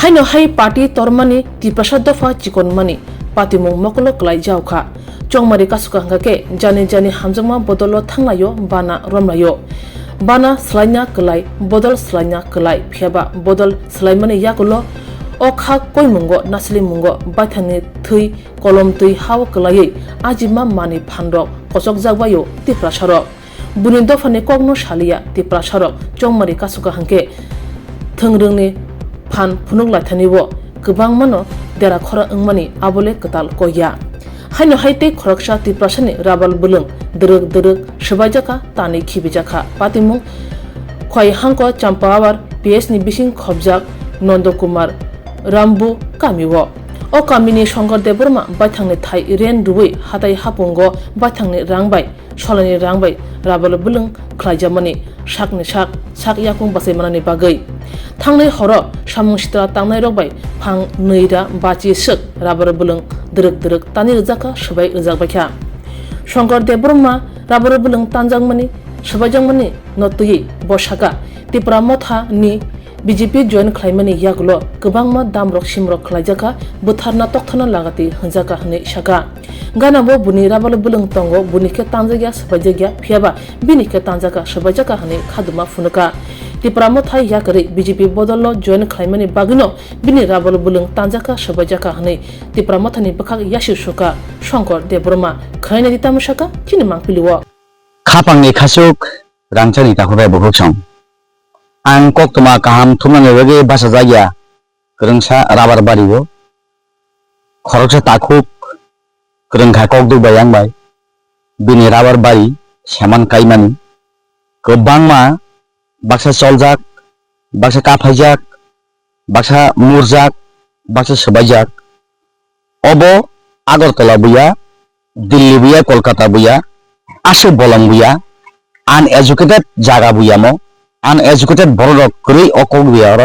haino hai party tormani ti prasad dafa chikon mani party mong mokolo klai jawkha chongmari kasuka hangake jani hamjangma bodolo thanglayo bana romlayo bana slaina klai bodol slaina klai phiaba bodol slaimani yakulo okha koimungo nasli mungo baithani thui kolom tui haw klai ajima mani phandok kosok jagbayo ti prasarok bunin dofani kogno shalia ti prasarok chongmari kasuka hangke thongrungni phan phunuk laithanibo gobang mano dera khora engmani abole katal koya haino haite khoroksa ti prasani rabal bulung derek shabajaka tani khibijaka patimu khoi hangko champawar ps ni bising khobjak nondokumar rambu kamiwo o kamini shongor deborma baithangni thai ren rubai hatai hapungo baithangni rangbai solani rangbai rabal bulung khlaijamani sakni sak yakung basai manani bagai thangnai horo samung sitra tangnai rokbai phang neira bachi sek rabar bulung derek tani rejaka sabai rejakbaikha shongor deborma rabar bulung tanjangmani sabajangmani notui bosaka tipra motha ni BJP join khlaimani yagulo gobangma damrok simrok khlaijaka butharna tokthana lagati hanjaka hne shaka gana bo buni rabal bulung tongo bunike tanjagya sabajagya phiaba binike tanjaka sabajaka hne khaduma funuka tipramo thai yakari BJP bodollo join khlaimani bagino bini rabal bulung tanjaka sabajaka hne tipramo thani bakhak yashi shuka shongkor debroma khaina ditamshaka chinimang piliwo khapangni khasuk rangchani takhore bohoksong ang koktoma kaham thumnani bage basa jagya krengsa rabar baribo khoroksa takhuk krengkha kokdu bayang bai bini rabar bari seman kaimani gobangma baksa soljak baksa kafaijak baksa murjak baksa sabajak obo agartala buya dilli buya kolkata buya asu bolam buya uneducated jaga buya mo uneducated borok kuri okog buya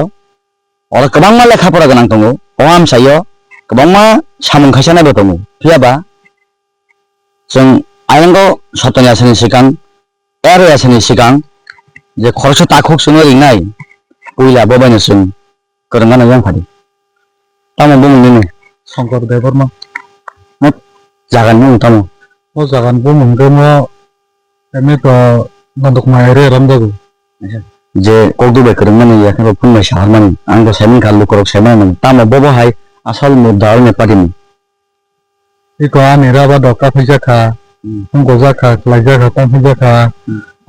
ora kabangma lekha pora ganang tongo oam sayo kabangma samung khaisana bo tongo phiaba जों आयंगो सतनि आसनि सिगां एर आसनि सिगां जे खरस ताखुक सुनो रिंनाय उइला बबायनो जों गोरोंगा नों फादि तामो बुंनिनो शंकर देवबर्मा मत जागान बुं तामो ओ जागान बुं मंगमो एमे तो बन्दक मायरे रामदागु जे कोगदुबे गोरोंगा नों याखै फुननाय सारमानि आंबो साइमन खालु करक साइमन तामो बबो हाय आसल मुद्दाल ने पादिनि iko ani raba doka phijaka gojaka klaijaka tam phijaka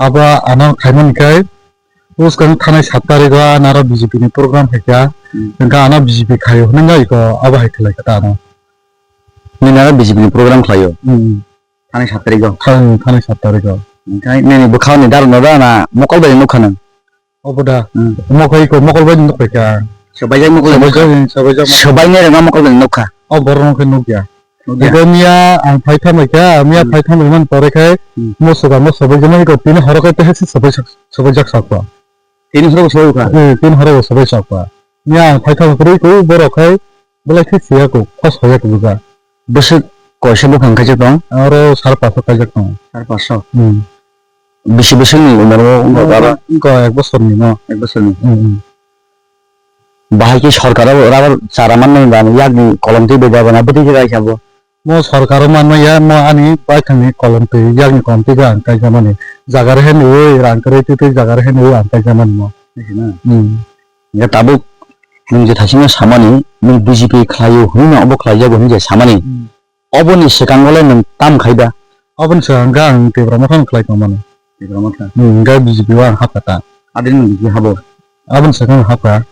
aba ana khaiman kai uskan thanai 7 tarik ga naro BJP ni program hekya enka ana BJP khayo hnanga iko aba heklai kata ana ni nara BJP ni program khayo thanai 7 tarik ga thanai 7 tarik ga kai neni bukhaw ni dar no da na mokol bai nokhanan oboda mokai ko mokol bai nokpeka sabajak mokol sabai ne ranga mokol bai nokha o borno ke nokya Mia ang paitha meka mia paitha man pore khai mosoga mo sabai jama ko tin horokai te hesi sabai jak sakwa tin horo sabai ka tin horo sabai sakwa mia paitha pore ko borokai bolai thi sia ko khos hoya ko buga besek koise bukhang khaje tong aro 550 khaje tong 550 bisi ni umar mo bara ko ek bosor ni no ek bosor ni bahai ki sarkar rabar saraman ni ban yakni kolomti beda bana beti jai sabo mo sarkar man ya mo ani paithani kolomti yakni kolomti ga antai jamani jagar he ni rankare te jagar he ni antai jamani mo ya tabuk nung je thasina samani nung BJP khlayo huna obo khlaiya bo je samani oboni sekangole nung tam khaida obon sanga ang te brahmatan khlai kamani te brahmatan ga BJP wa hapata adin BJP habo abon sekang hapa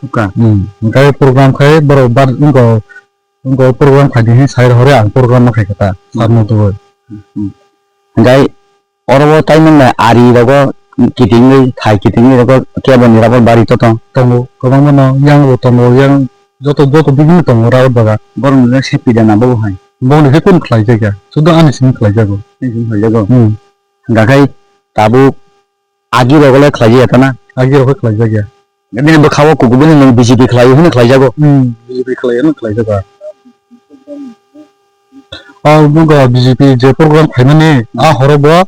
ngai program khai barobar ingko program khai di sair hore ang program ma khai kata sarno to ngai orbo timing na ari rogo kitingi khai kitingi rogo kebon nirabor bari to tongo kabang no yang tongo yang joto bigin tongo ra baga borong na sepi dana bo hai bon he kun khlai jaga sudo ani sin khlai jago gagai tabu agi rogole khlai jata na agi rogo khlai jaga Ini berkawa kuku bini nung BJP kelayu hina kelai jago. BJP kelayu na kelai jago. Bunga BJP je program khaimani horobo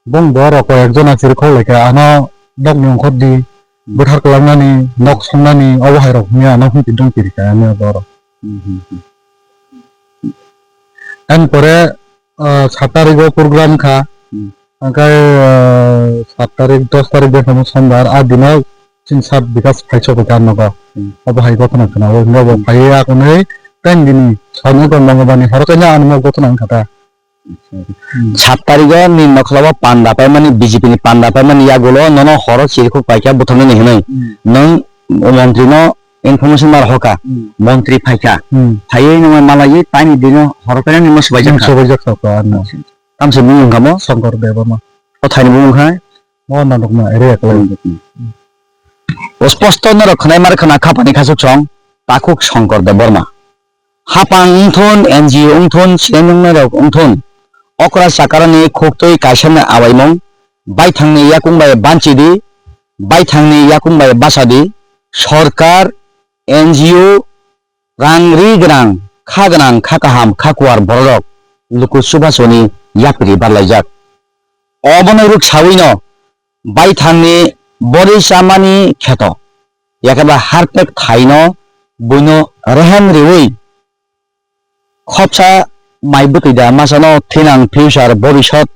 bong boro ko ekjon achir khol leka ana dog nyong khodi buthar kalangani nok songnani awahai rok mia na hu pidong kiri ka mia bor en pore 7 তারিখে program kha angkai 7 তারিখ 10 তারিখ দেখো সোমবার আর দিনও 3-7 বিকাশ ফাইছো বেকার Naga অবহাই গতনা kana o ngabo phaiya konai ten dini sanu ko mangobani horokanya anmo gotona kata 7 তারিখে নিম্ন খলাবা পান্ডা পাই মানে বিজেপি ni পান্ডা পাই মানে ইয়াগুলো নন হরক চিরখক পাইকা বুথনে নেহनै নং মন্ত্রী no information mar hoka মন্ত্রী ফাইকা ফাইয়ে নং মালাই টাইম দিনো হরকানে নিমো সবাইজা sobajak ka anmo tamse bung kamo songkor deba ma কথাই bung khai mo nanok na ere aklai স্পষ্ট নরখনাই মারখনা খাপানি খাসুক সং তাকুক শঙ্কর দেব বর্মা হাপাং উংথন এনজিও উংথন সিনেনংনারক উংথন অকরা সাকারনি খুকতই কাইসামনা আবাইমং বাইথাংনি ইয়াকুংবাই বানচিদি বাইথাংনি ইয়াকুংবাই বাসাদি সরকার এনজিও রাংরি গ্রাং খাগনাং খাকাহাম খাকুয়ার বড়রক লুকু সুভাসনি ইয়াপরি বারলাইজাক অবনরুক সাউইন বাইথাংনি বরিসামানি খেত একেবারে হারপেক থাইন বইন রেহেন রেউই খপসা মাইবুতৈদা মাসানো থিনাং ফিউচার ভবিষ্যৎ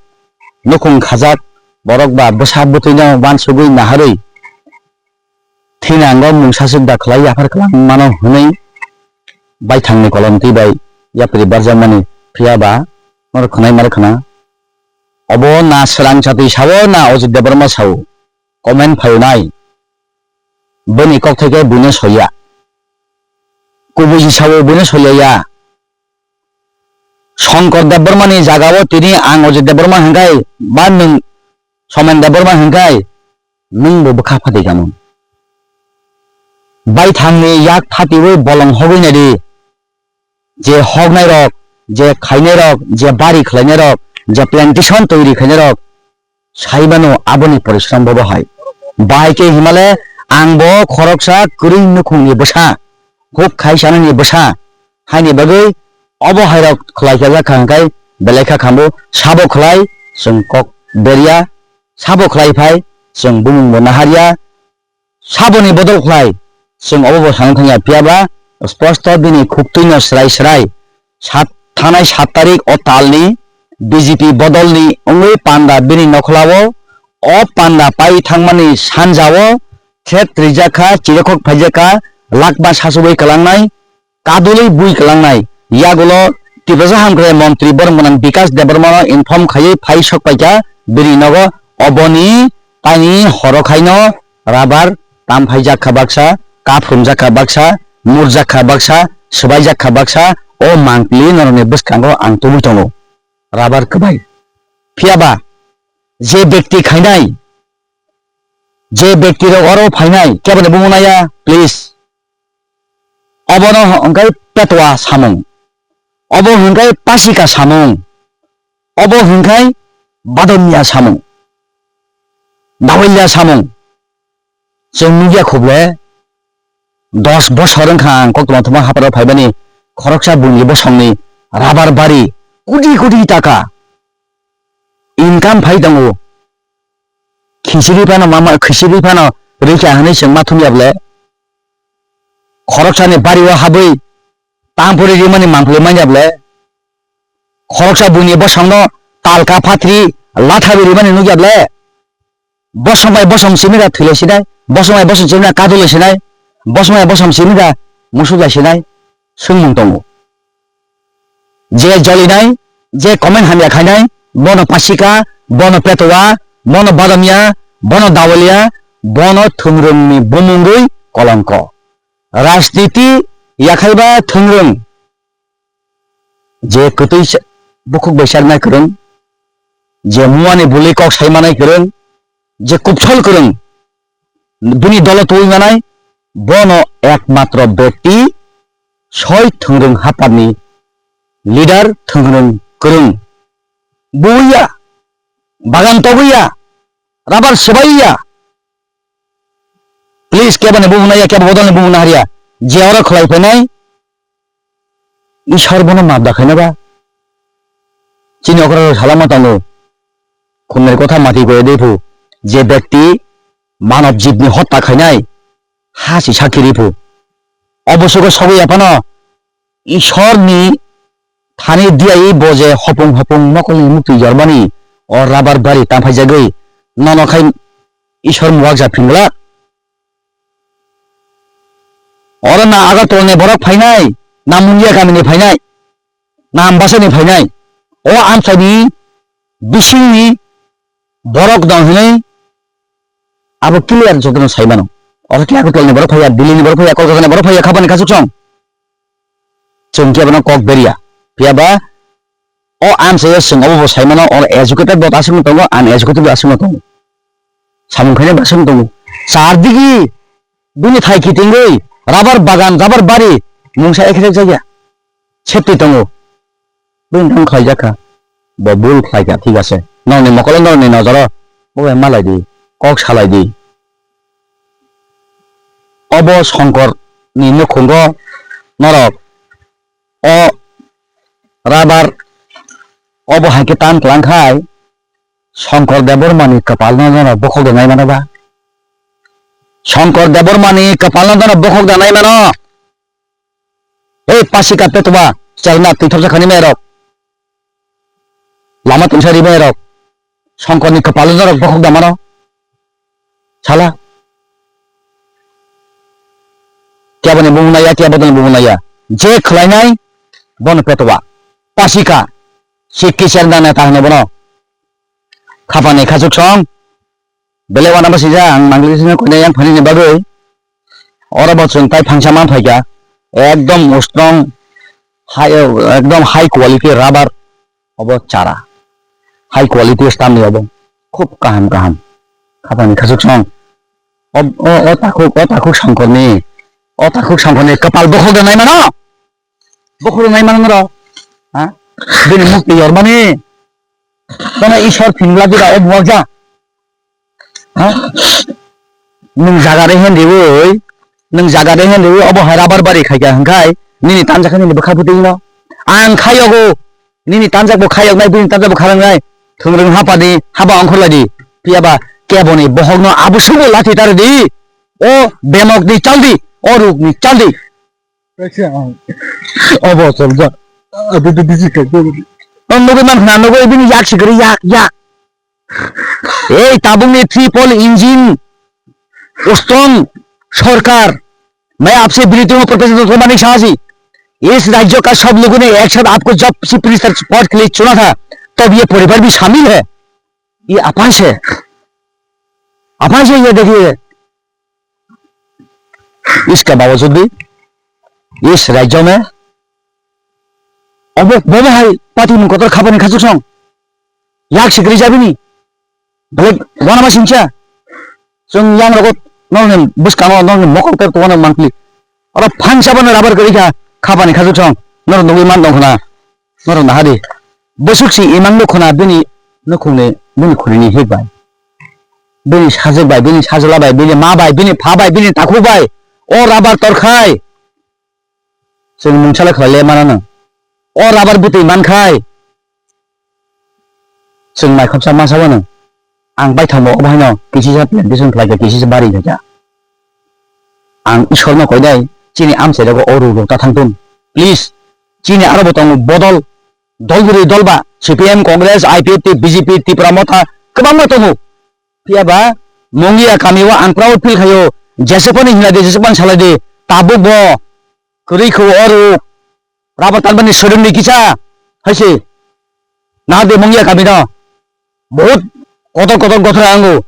নুকুং খাজাক বরক বা বসা বুতৈন বানসুগুই নাহারৈ থিনাঙ্গ মুংসাসুক দাখলাই আফার খালাম মানো হুनै বাইথাंनि কলম তৈবাই ইয়াপরি বারজামানি ফিয়াবা নরখনাই মারখনা অব না সরাং সাথী সাও না অযোধ্যা বর্মা সাও কমেন্ট ফাইনাই বনি কক থেকে বুনে সইয়া কুবুজি সাও বুনে সইয়া শঙ্কর দেব বর্মানি জাগাও তিনি আং অযোধ্যা বর্মা হাঙ্গাই বা নং সমেন দেব বর্মা হাঙ্গাই নং ববখা ফাতে জানো বাইথাंनि ইয়াক ফাতিবই বলং হগৈনারি যে হগনাই রক যে খাইনাই রক যে বাড়ি খাইনাই রক যে প্ল্যান্টেশন তৈরি খাইনাই রক সাইবানো আবনি পরিশ্রম বব হয় বাইকে হিমালয় आंबो खरकसा कुरै नुखुंनि बसा हुक खाइसाननि बसा हानि बागै अबहायराव खलायखा जाखांखाय बेलायखा खामबो साबो खलाय जों कक बेरिया साबो खलायफाय जों बुमुंबो नाहारिया साबोनि बदल खलाय जों अबबो सानो थाङा पियाबा स्पष्ट दिनै खुबतैनो स्राय सात थानाय 7 तारिख अ तालनि बिजेपि बदलनि अंगै पान्डा बिनि नखलावो अ पान्डा पाइ थांमानि सानजावो थेट रिजाखा चिरखक फाइजाखा लाकबा सासुबै कलांनाय कादुलै बुइ कलांनाय यागुलो तिबजा हामग्रे मन्त्री बर्मनान विकास देबर्मन इनफर्म खायै फाइ सकपाइका बिरि नगो अबनि तानि हरखाइनो राबार ताम फाइजाखा बाक्सा काफ्रुमजाखा बाक्सा मुरजाखा बाक्सा सबाइजाखा बाक्सा ओ मांकलि नरने बसखांगो आं तुबुइ दङ राबार कबाय फियाबा जे व्यक्ति खाइनाय जे व्यक्तिर अरो फाइनाय केबने बुंनाया प्लिज अबनो हंगाय पेटवा सामुं अबो हंगाय पासिका सामुं अबो हंगाय बादमिया सामुं दावैलिया सामुं जों नुया खबले 10 বছর खां कक्टमा हापाराव फाइबानि खरकसा बुंनि बसंनि राबार बारि कोटी कोटी टाका इनकाम फाइदांगो खिसिरि फानो मामा खिसिरि फानो रैखा होनै जों माथुनियाब्ले खरकसानि बारियाव हाबै तामपुरि रिमानि मांफले मान्याब्ले खरकसा बुंनि बसंनो तालका फात्रि लाथाबिरि मानि नुयाब्ले बसमाय बसम सिमिरा थैलेसिनाय बसमाय बसम सिमिरा कादुलेसिनाय बसमाय बसम सिमिरा मुसुलासिनाय सोंमुं दङ जे जलिनाय जे कमेन्ट हामिया खायनाय बन पासिका बन पेटवा बन बादामिया बन दावलिया बन थुंग्रोंनि बुमुंगै कलंक राजनीति याखायबा थुंग्रों जे कतै बुखुक बैसारनाय करं जे मुवानि बुलै कक सायमानाय करं जे कुपथल करं बिनि दलत उइमानाय बन एकमात्र व्यक्ति सय थुंग्रों हापानि लिडार थुंग्रों करं बुया बागान तबैया राबार सबाइया प्लिज केबने बुंनाया केब बदलनि बुंना हारिया जे अर खलायफैनाय ईश्वर बनो माप दाखायनाबा चिनि अकरा सालामा तांगो खुननाय कथा माथि गय देफु जे व्यक्ति মানব জীবনি হত্যা খাইনাই হাসি সাক্ষীরিফু অবশ্যক সবই এপানো ঈশ্বরনি থানি দিয়াই বজে হপং হপং নকলনি মুক্তি জরবানি ও রাবার বাড়ি তামফাই জাগৈ ননখাই ঈশ্বর মুয়াক জাফিংলা और ना आगरतलानि बरक फायनाय ना मुंगिया गामिनि फायनाय ना आमबासानि फायनाय ओ आमसानि बिसिंनि बरक दं हनै आबो क्लियर जगन साइबानो और कि आगरतलानि बरक फाया दिल्लीनि बरक फाया कलकातानि बरक फाया खाबानि खासुक सं चंकियाबनो कक बेरिया पियाबा ओ आमसाया सिंगावबो साइबानो और एजुकेटेड बट आसिम दङ आन एजुकेटेड आसिम दङ सामुखायनो बासिम दङ सारदिगि बिनि थाइखि तिंगै राबार बागान राबार बारी मुंसा एक जायगा सेफ्टी दङ बेनथां खायजाखा बबुल खायगा ठीक আছে ननि मकल ननि नजर ओए मालाय दि कक सालाय दि अब शंकर नि नखंग नरक अ राबार अब हाके तान क्लांखाय शंकर देवर मानि कपाल नजर बखल देनाय मानबा शंकर देवर मानि कपाल नजर बखल देनाय मानो ए पासिका पेटवा चाइना तीर्थजा खानि मेरक लामा तुमसारि मेरक शंकर नि कपाल नजर बखल दामानो साला क्या बने बुंनाया क्या बदल बुंनाया जे खलायनाय बन पेटवा पासिका सिक्की सेरदाना ताहने बनो खापानि खाजुक सं बेलेवाना बसिजा आं मांग्लिसिनो खनाय आं फानिनि बागै अरबो जोंताय फांसामान फायगा एकदम स्ट्रंग हाई एकदम हाई क्वालिटी राबार अब चारा हाई क्वालिटी स्टामनि अब खूब गाहाम गाहाम खापानि खाजुक सं ओ ताखुक शंकरनि कपाल बखल देनाय मानो र हा बेनि मुक्ति हरमानि तने ईश्वर फिंगला दिरा अब मजा नों जागारे हेन्देवै अब राबार बारि खायगा हंखाय निनि तानजाखानि बखाफुदैनो आं खायगो निनि तानजाखौ खायगनाय बिनि तानजाखौ खालांनाय थोंरों हापानि हाबा अंखरलादि पियाबा केबनि बहगनो आबुसुबो लाथि तारदि ओ बेमकनि चालदि ओ रुकनि चालदि अब चलजा अबे तो बिजी कर दो नगै मानखना नगै बिनि याक सिगरि याक ए ताबुंनि ट्रिपल इंजिन स्ट्रंग सरकार मैं आपसे विनती हूं प्रोफेसर सोमानी शाह जी इस राज्य का सब लोगों ने एक साथ आपको जब चीफ मिनिस्टर पद के लिए चुना था तब ये परिवार भी शामिल है ये अपाश है ये देखिए इसके बावजूद भी इस राज्य में अब बोले है पार्टी में कतर खाबानि खाजुक सं याक सिगरि जाबिनि बेलेग वाना मासिंचा जों yang रगत नन बुसकानो नन मकलतर तोना मांकलि अर फांसाबनो राबार गरिखा खाबानि खाजुक सं नर नगै मान दंखना नर नाहारि बोसुक्सि इमां नखना बेनि नखौने बेनि खुरिनि हेबाय बेनि साजबाय बेनि साजलाबाय बेनि माबाय बेनि फाबाय बेनि ताखुबाय अ राबार तरखाय जों मुंसाला खाले मानानो अ राबार बुतै मानखाय जों माइखबसा मासाबानो आं बायथांबो अबायनो किसिजा प्लेन्टेसन फ्लाइगा किसिजा बारि गजा आं इसोरनो कयदाय चिनि आमसेदागो अरु रता थांथुम प्लिज चिनि आरो बतंग बदल दलगुरि दलबा CPM Congress IPFT BJP Tripura मथा गोबां दङ पियाबा मंगिया कामिवा आं प्राउड फिल खायो जेसेबां हिलादे जेसेबां सालादे ताबो ब कुरिखौ अरु राबार तानबानि सोदोंनि किसा हायसे ना दे मंगिया कामिनो बहुत कत गथरा आंगो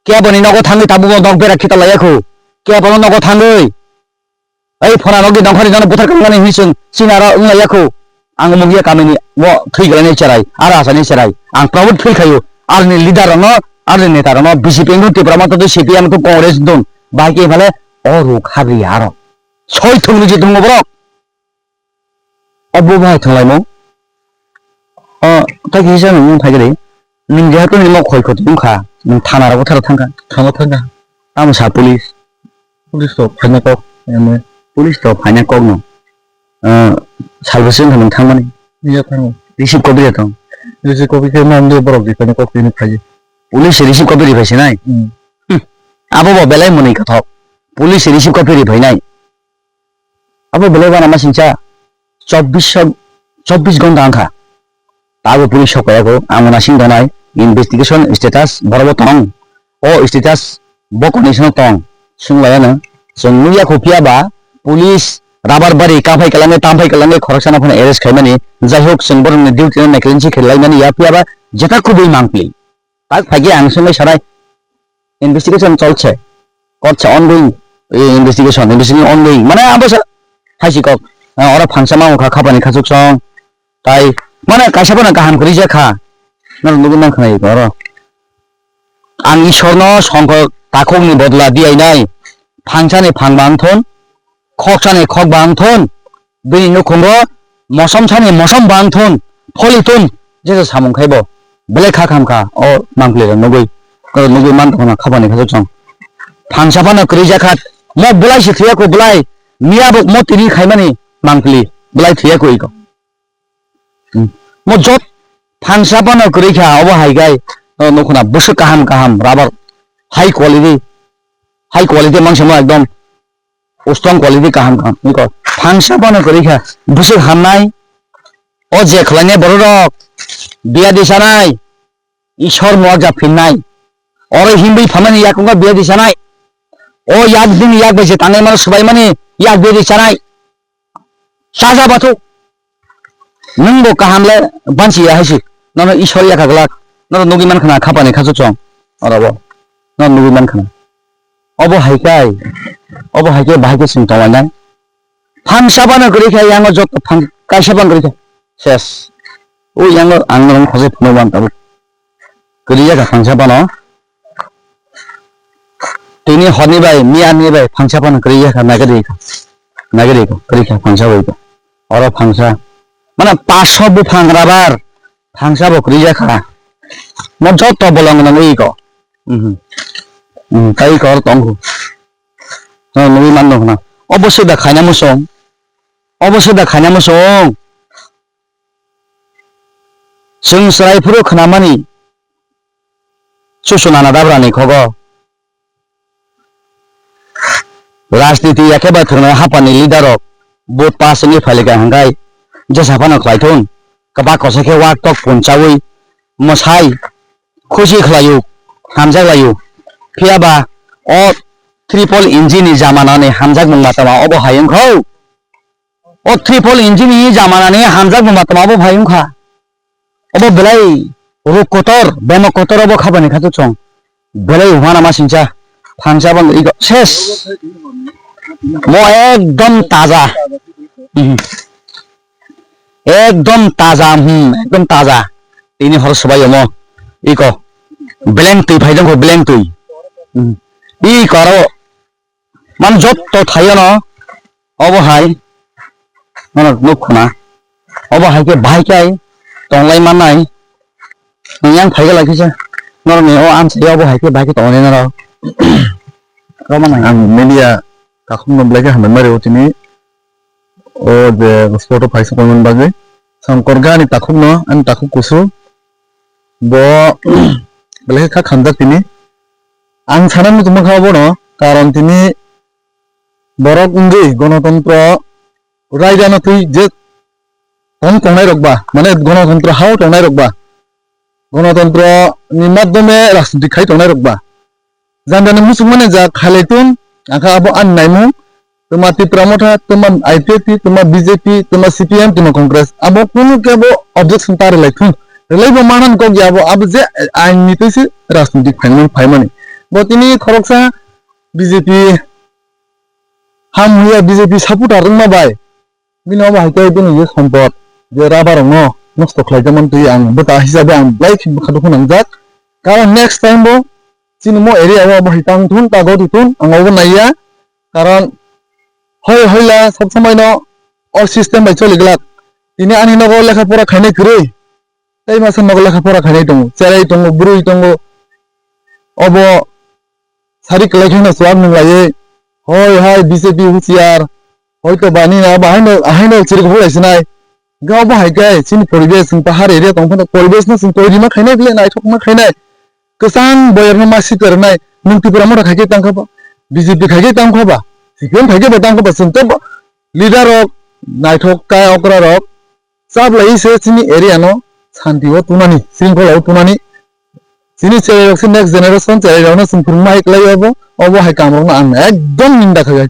क्या बनी नगो थांगै ताबु दं बेरा खिता लायाखौ क्या बनो नगो थांगै ओइ फना नगि दंखानि जानो बुथार खालामनानै हिसों सिनारा उंलायाखौ आं मंगिया कामिनि वो थैगलायनाय चराय आरो आसानि चराय आं प्राउड फिल खायो आरनि लिडारनो आरनि नेतारनो बीजेपी नु त्रिपुरा मथा तो सीपीएम तो कांग्रेस दं बाकी भाले अरु खाबि आरो सय थंनि जे दङ ब्र अबो भाय थलायमो ताकि जानो नों फायगरे नों जेहाथ' नों खयखौ दंखा नों थानाराव थांगा आमसा पुलिस तो फाइना कक एमे पुलिस तो फाइना कक नो सालबोसों नों थांमाने निया थांगो रिसिभ कपि दं रिसिभ कपि के नाम दे बरक दे फाइना कक नि फाइ पुलिस रिसिभ कपि दिफायसे नाय abo belai muni kathok police receive copy pheinai abo belai bana ma singcha 24 ঘন্টা angkha tago police sokaya ko amona sing donai investigation status borobo tong o status bo condition tong sunglaya na sungnuya khopia ba police rabar bari kafai kalange tamfai kalange khoroksana phone arrest khaimani jaihok sungbor ni duty na cleansi khelaimani ya pia ba jeta khubui mangpli tak phagi ang sungai sarai investigation চলছে করছে ongoing investigation ongoing মানে আবসা হাসি cock ওরা function মাও খাবানি খাসুক song তাই মানে কাইসাবনা গাহাম করি যে খা না নগুন মান খাই কর আং ঈশ্বরনো সংক তাখংনি বদলা দিয়াই নাই ফাংশনে ফাংবাংথন খকসানে খকবাংথন বিনি নখংগ মসমসানে মসম বাংথন ফলিতুন যে সামং খাইব বেলে খা খামখা ও মাংপ্লে নগৈ nugui man thona khabani khajok song phangsapana kri jakhat mo bulai se thia ko bulai mia bok mo tiri khaimani mangpli bulai thia ko iko mo jot phangsapana kri kha obo haigai nokhona busu kaham rubber high quality mangsamo ekdom strong quality kaham iko phangsapana kri kha busu hamnai o je khlane borok biya disanai ishor moja phinnai और हिंदी फमन याकुंगा बेदी सनाई ओ याक दिन याक बजे ताने मार सुबाई माने याक बेदी सनाई साजा बाथु नंगो काहामले बांची या हसि none ईश्वर या खागला none नुगि मान खना खापाने खाजु चंग अरबो नन नुगि मान खना अबो हाइके बाहाइके सिं तवाना फांसाबाना गरि खाय यांग जत फां काइसाबान गरि सेस ओ यांग आंगन खजे फनोबान ताबु गरि या फांसाबाना tini honi bai miani bai phangsa pan kriya kha nagari ko kriya phangsa bai ko oro phangsa mana 500 bu phangrabar phangsa bo kriya kha mo jotto bolong na ei ko kai ko tonghu no nui man no na obosoi da khaina mo song sing sarai phuro khanamani susuna na dabrani khogo राजनीति एकेबारे थोरना हापानि लिडारक boat पासनि फालिका हांगाय जेसाफाना खलायथुन कबा कसेखे वाक तक पनचावै मसाय खुशी खलायु हामजागलायु फियाबा अ ट्रिपल इंजिन जामानानि हामजाग मंगातमा अबो हायंखौ अ ट्रिपल इंजिन जामानानि हामजाग मंगातमा अबो हायंखा अबो बेलाय रुकतर बेमकतर अबो खाबानि खातु सं बेलाय हुमाना मासिंचा फांसाबान इको शेष मो एकदम ताजा ini harus sebaya mo iko blank tui phaidang ko blank tui I karo man jot to thayo no obo hai mana lukhna obo hai ke bai kai tonglai manai yang phaiga lakisa nor me o an sai obo hai ke bai ke tone na ro ang media takhum nomblage hamen mare otini o de photo phaisa konon bage sangkorga ani takhum no an takhum kusu bo bele kha khanda tini ang sanan tuma khabo no karon tini borok ungi গণতন্ত্র রাইজানো তুই যে কোন কোনায় রকবা মানে গণতন্ত্র হাও কোনায় রকবা গণতন্ত্র ni মাধ্যমে রাজনীতি খাই কোনায় রকবা জানদানে মুসলমানে যা খালেতুন আখা আবো আন নাইমু তোমা ত্রিপুরামঠা তোমা আইপিপি তোমা বিজেপি তোমা সিপিএম তোমা কংগ্রেস আবো কোন কেবো অবজেকশন তারে লাইথুন রেলাইবো মানান কো গিয়াবো আবো যে আইন নিতেছি রাজনীতি ফাইমানি বতিনি খরকসা বিজেপি হাম হুয়া বিজেপি সাপোর্টার রংমা বাই বিনো বাহাইতে দিন ইয়ে সম্পদ যে রাবারং নষ্ট খাইজামান তুই আং বতা হিসাবে আং লাইক খাদুখন আংজাক কারণ নেক্সট টাইম বো চিনমো এরিয়া বাহিতাং থুন তাগদি থুন আংও নাইয়া কারণ হইলা সব সময় ন অল সিস্টেম বাই চলিগলাক তিনি আনি নগো লেখাপড়া খাইনাই করে তাই মাসে নগো লেখাপড়া খাইনাই দङ চেরাই দङ বুড়ি দङ অব সারি কলেকশন সোয়াব নলায়ে হয় বিজেপি হুচিয়ার হয়তো বানি না বাহাইনো চিরক হইছিনাই গাও বাহাইগাই চিন পরিবেশ পাহাড় এরিয়া দङ পরিবেশ না চিন তৈরি মা খাইনাই গলে নাই ঠক মা খাইনাই गोसां बयरनो मासि करनाय nung tipura mo khai ke tang khaba BJP khai ke tang khaba CPM khai ke tang khaba sente leader rok naithok kai okra rok sablai se chini area no santi o tunani singkol o tunani chini chere rok next generation chere rok na sumphur mai klai obo hai kam rok na ang ekdom ninda khai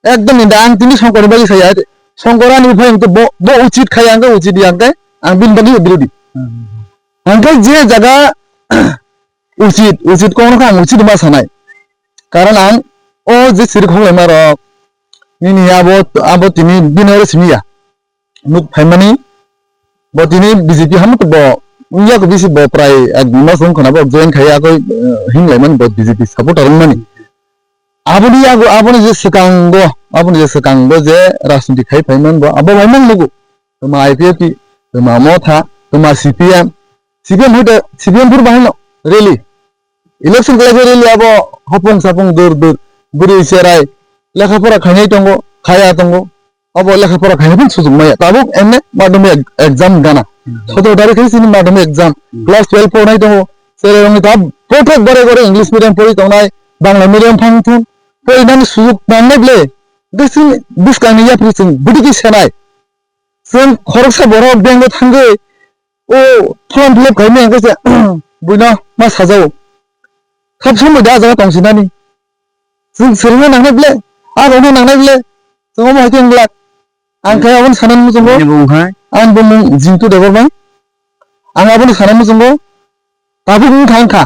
ekdom ninda ang tini songkor bagi saya songkorani bhai to bo uchit khai ang uchit yang kai ang bin bagi birodi angkai je jaga ucit kono ka ucit ma sanai karon ang o je sir khole maro nini abo tini binore simia nuk phaimani bo tini BJP ham to bo unya ko bisi bo prai agma song khona bo join khaya ko himlaiman bo BJP supporter mani aboni je sekango je rasniti khai phaiman bo abo maiman lugu tuma IPP tuma motha tuma CPM hote CPM pur bahino rally election kala rally abo hopong sapong dur buri serai lekha pora khanai tongo khaya tongo abo lekha pora khanai pun sujug maya tabuk enne madhyamik exam gana soto dari khisi ni madhyamik exam class 12 pordai tongo sere rongi tab pothok gore English medium pori tongnai bangla medium phangthun poi nan sujug nanne ble desin biskani ya prisin budiki senai sen khoroksa borok bengo thange o form fill up खालामनो गोसो बुइना मा साजाव थाब समय दा जागा दंसिनानि जों सोलोंनो नांनाय ब्ले आरनो नांनाय ब्ले जों मा हायथें ब्ला आं खायावन सानान मुजंगो आं बुं जिंतु देबरबाय आं आबोनि सानान मुजंगो दाबो बुं थांखा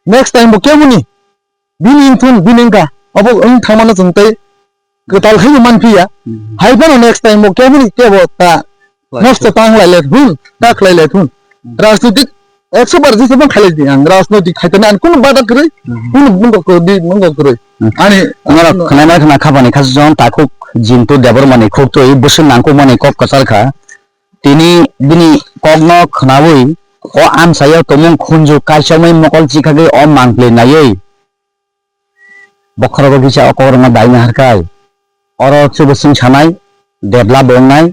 नेक्स्ट टाइम बो केमुनि बिनिंथुन बिनिंका अबो ओं थामानो जोंतै गोताल खै मानफिया हायबो नेक्स्ट टाइम बो केमुनि केबो ता नष्ट तांलायले हुन ताखलायले हुन राजनीतिक 100 जेसेबां खालायदि आं राजनीतिक खायतने आं कुन बादा करै कुन बुंगो करै आनि angara khnai khana khabani khajong takuk jintu debor mani khokto ei bosun nangko mani kok kasarkha tini bini kokno khnawui o am sayo tomong khunju kaisomai mokol chikhage o mangle nayei bokhrogo bisa okorma daina harkai oro chubusing sanai debla bongnai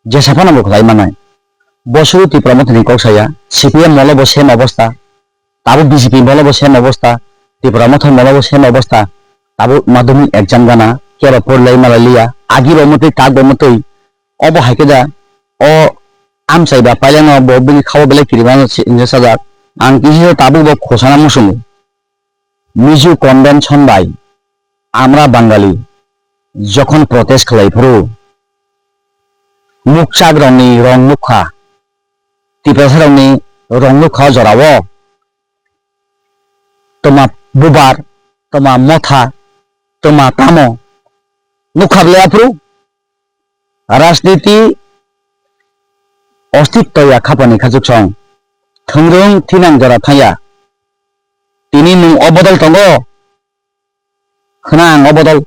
jesapana bokhai manai বছর Tripura কক্সায়া CPM মলব same অবস্থা তাবো BJP মলব same অবস্থা Tripura মথন মলব same অবস্থা তাবো মাধ্যমিক exam গানা কেরা পড়লাই মালালিয়া আগি রমতে তাক রমতই of হাইকেদা ও আম চাইবা পাইলানো ববিনি খাও বেলে কিরিবানো ইনজেসাদা আং কিহিও তাবো ব খোসানা মুসুমু মিজু কনভেনশন বাই আমরা বাঙালি যখন প্রটেস্ট খালাইফরু মুখ চাগরনি রং মুখা ত্রিপুরাসারনি রংলুখা জরাও তোমা বুবার তোমা মথা তোমা তামো নুখাবলে আপ্রু রাজনীতি অস্তিত্বয়া খাপানি খাজুকসং থংরং থিনাং জরা থায়া তিনি নুং অবদল তঙ্গ খনাং অবদল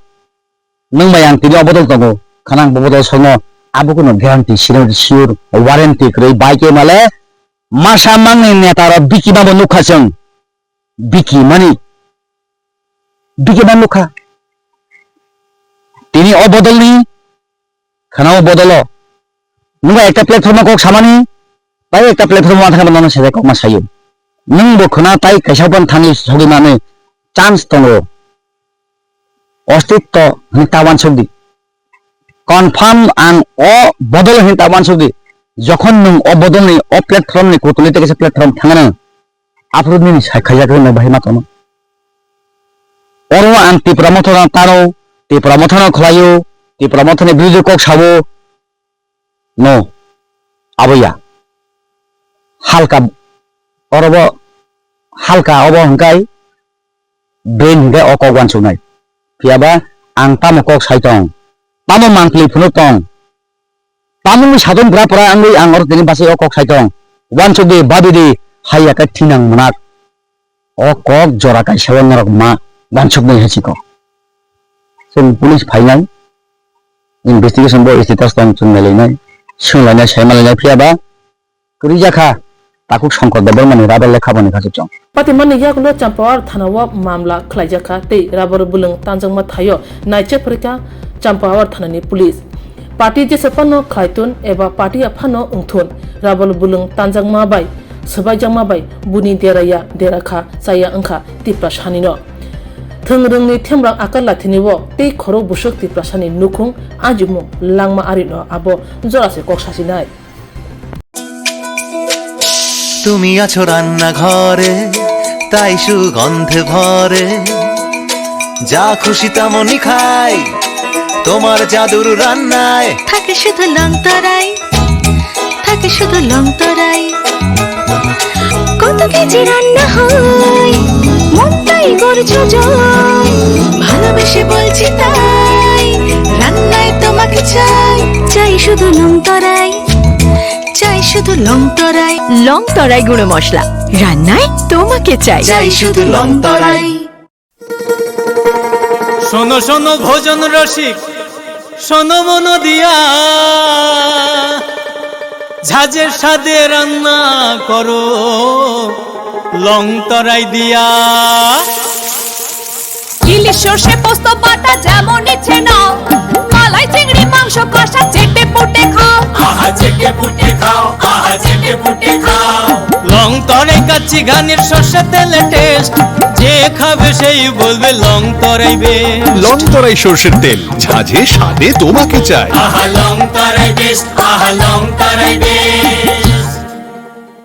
নুং মায়াং তিনি অবদল তঙ্গ খনাং ববদল সঙ্গ abukuno guarantee sure warranty krei baike male masa mangni netara biki babo nukha jeng biki mani biki ban nukha tini obodolni khanao bodolo nunga ekta platform kok samani bai ekta platform ma thakana nana sede kok ma sayo nung bo khana tai kaisaban thani sogi mane chance tongo ostitto ni tawan sogdi confirm আন ও বদল হিতা বানসুদি যখন নং ও বদল নি ও platform নি কোতলিতে গেছে প্ল্যাটফর্ম থাঙ্গানা আপরুদ নি সাইখাইয়াকে ন বাহি মাতনো অরো আন ত্রিপুরা মথনা তানো ত্রিপুরা মথনা খলায়ো ত্রিপুরা মথনে বিরুদ্ধে কক সাবো নো আবইয়া হালকা অরব হালকা অব হংকাই ব্রেন হংকাই অ কক বানসুনাই কিয়াবা আং তামো cock সাইতং Pamo mangkli punutong. Pamo mi sadon pra angui angor tini basi okok saitong. Wan sugi babi di haya ka tinang manak. Okok jora kai sewan narok ma wan sugni hasiko. Sen police final investigation bo status tong chungali nai. Sunglanya saimalanya priaba. Kerja kha takuk songkot dabal mani rabal lekha bani khasukchong. Patiman yagulo Champawar thanawa mamla khlaijaka te rabar bulung tanjangma thayo naiche pharika Champawar thanani police party je sapano khaitun eba party aphano ungthun rabal bulung tanjangma bai sabai jangma bai buni deraya derakha saya angkha tipra shanino थोंरोंनि थेमरां आकार लाथिनिबो तै खरो बुसुक तिप्रासानि नुखुं आजिमु langma arino abo জরাসে কক্সাসিনাই তুমি আছো রান্না ঘরে তাই সুগন্ধে ভরে যা খুশি তেমনই খাই তোমার জাদুর রান্নায় থাকে শুধু লং তরাই থাকে শুধু লং তরাই কত কেজি রান্না হয় মনটাই করছো জয় ভালোবেসে বলছি তাই রান্নায় তোমাকে চাই চাই শুধু লং তরাই চাই শুধু লং তরাই গুঁড়ো মশলা রান্নায় তোমাকে চাই চাই শুধু লং তরাই শোনো শোনো ভোজন রসিক শোনো মন দিয়া ঝাঁঝের স্বাদে রান্না করো লং তরাই দিয়া ইলিশ সর্ষে পোস্ত বাটা যেমন ইচ্ছে নাও মালাই চিংড়ি মাংস কষা চেটে পুটে খাও আহা চেটে পুটে খাও আহা চেটে পুটে খাও লং তরাই কাচ্চি ঘানির সর্ষে তেলে টেস্ট যে খাবে সেই বলবে লং তরাই বেশ লং তরাই সর্ষের তেল ঝাঁঝে স্বাদে তোমাকে চাই আহা লং তরাই বেশ আহা লং তরাই বেশ